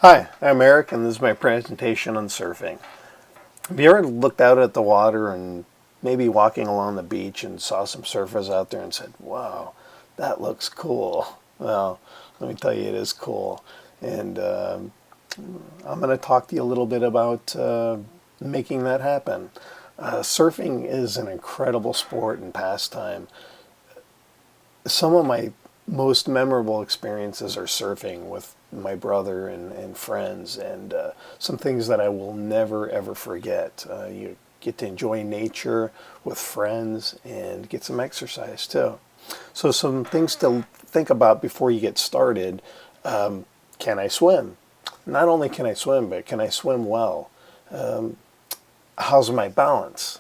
Hi, I'm Eric, and this is my presentation on surfing. Have you ever looked out at the water and maybe walking along the beach and saw some surfers out there and said, wow, that looks cool? Well, let me tell you, it is cool. And I'm going to talk to you a little bit about making that happen. Surfing is an incredible sport and pastime. Some of my most memorable experiences are surfing with my brother and friends, and some things that I will never ever forget. You get to enjoy nature with friends and get some exercise too. So, some things to think about before you get started. Can I swim? Not only can I swim, but can I swim well? How's my balance?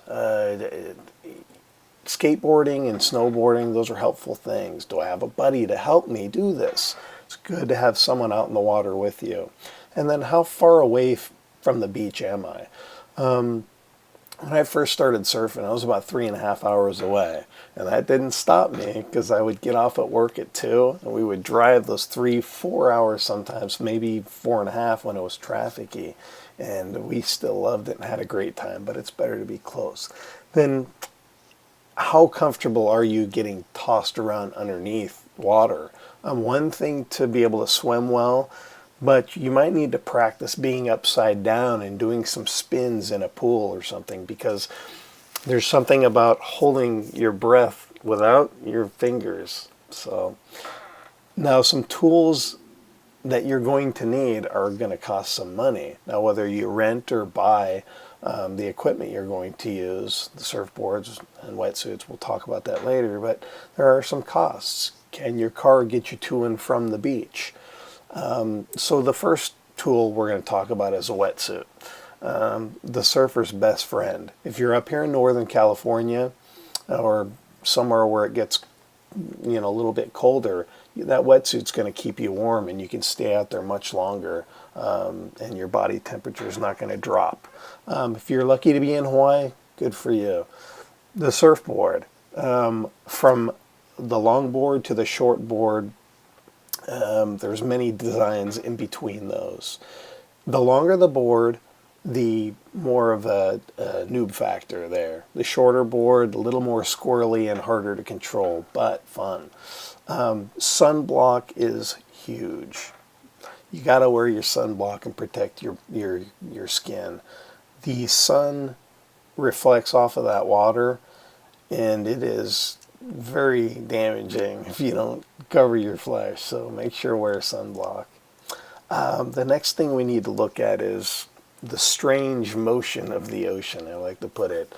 Skateboarding and snowboarding, those are helpful things. Do I have a buddy to help me do this? It's good to have someone out in the water with you. And then how far away from the beach am I? When I first started surfing, I was about 3.5 hours away. And that didn't stop me because I would get off at work at 2 and we would drive those 3, 4 hours sometimes, maybe 4.5 when it was trafficy. And we still loved it and had a great time, but it's better to be close. Then how comfortable are you getting tossed around underneath water? One thing to be able to swim well, but you might need to practice being upside down and doing some spins in a pool or something, because there's something about holding your breath without your fingers. So now some tools that you're going to need are going to cost some money. Now, whether you rent or buy the equipment you're going to use, the surfboards and wetsuits, we'll talk about that later, but there are some costs. Can your car get you to and from the beach? So the first tool we're going to talk about is a wetsuit. The surfer's best friend. If you're up here in Northern California or somewhere where it gets a little bit colder, that wetsuit's going to keep you warm and you can stay out there much longer, and your body temperature is not going to drop. If you're lucky to be in Hawaii, good for you. The surfboard, from the longboard to the shortboard, there's many designs in between those. The longer the board, the more of a noob factor there. The shorter board, a little more squirrely and harder to control, but fun. Sunblock is huge. You got to wear your sunblock and protect your skin. The sun reflects off of that water, and it is very damaging if you don't cover your flesh. So make sure to wear sunblock. The next thing we need to look at is the strange motion of the ocean, I like to put it.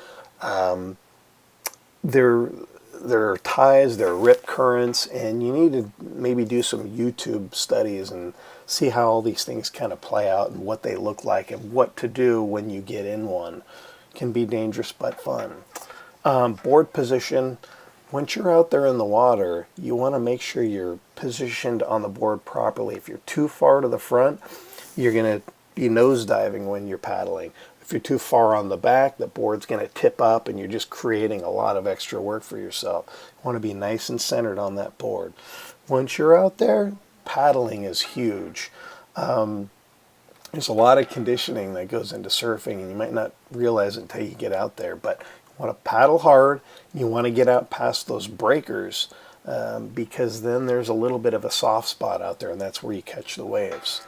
There are tides, there are rip currents, and you need to maybe do some YouTube studies and see how all these things kind of play out and what they look like and what to do when you get in one. Can be dangerous but fun. Board position. Once you're out there in the water, you want to make sure you're positioned on the board properly. If you're too far to the front, you're going to be nosediving when you're paddling. If you're too far on the back, the board's going to tip up and you're just creating a lot of extra work for yourself. You want to be nice and centered on that board. Once you're out there, paddling is huge. There's a lot of conditioning that goes into surfing, and you might not realize it until you get out there, but you want to paddle hard. You want to get out past those breakers, because then there's a little bit of a soft spot out there, and that's where you catch the waves.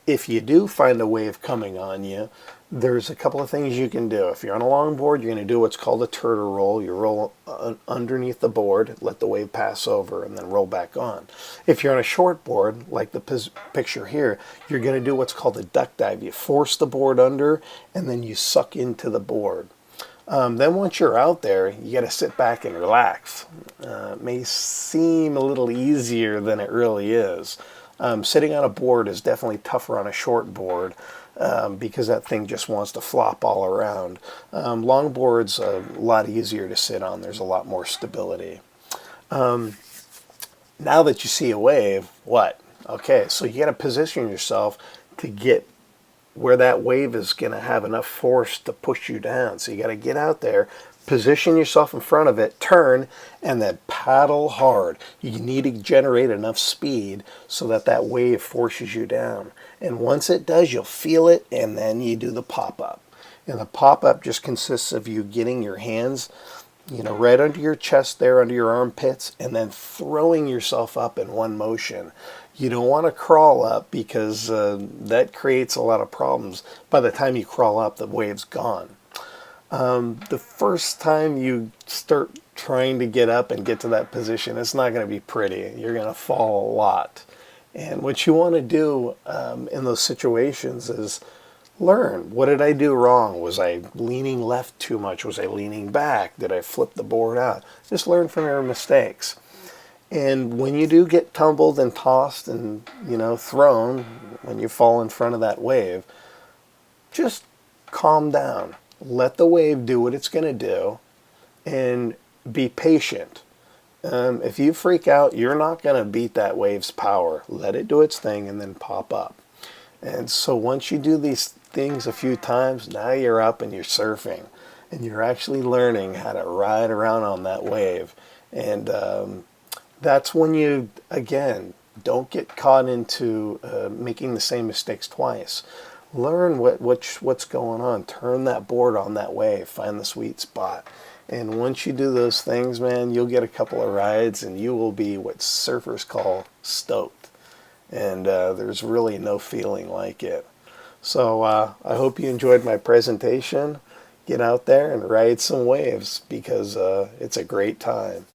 If you do find a wave coming on you, there's a couple of things you can do. If you're on a longboard, you're going to do what's called a turtle roll. You roll underneath the board, let the wave pass over, and then roll back on. If you're on a short board, like the picture here, you're going to do what's called a duck dive. You force the board under, and then you suck into the board. Then once you're out there, you got to sit back and relax. It may seem a little easier than it really is. Sitting on a board is definitely tougher on a short board, because that thing just wants to flop all around. Longboard's a lot easier to sit on. There's a lot more stability. Now that you see a wave, what? Okay, so you got to position yourself to get where that wave is going to have enough force to push you down. So you got to get out there, Position yourself in front of it, turn, and then paddle hard. You need to generate enough speed so that that wave forces you down. And once it does, you'll feel it, and then you do the pop-up. And the pop-up just consists of you getting your hands, right under your chest there, under your armpits, and then throwing yourself up in one motion. You don't want to crawl up because that creates a lot of problems. By the time you crawl up, the wave's gone. The first time you start trying to get up and get to that position, it's not going to be pretty. You're going to fall a lot. And what you want to do in those situations is learn. What did I do wrong? Was I leaning left too much? Was I leaning back? Did I flip the board out? Just learn from your mistakes. And when you do get tumbled and tossed and, thrown, when you fall in front of that wave, just calm down. Let the wave do what it's going to do and be patient. If you freak out, you're not going to beat that wave's power. Let it do its thing and then pop up. And so once you do these things a few times, now you're up and you're surfing. And you're actually learning how to ride around on that wave. And that's when you, again, don't get caught into making the same mistakes twice. Learn what's going on. Turn that board on that wave. Find the sweet spot. And once you do those things, man, you'll get a couple of rides and you will be what surfers call stoked. And there's really no feeling like it. So I hope you enjoyed my presentation. Get out there and ride some waves because it's a great time.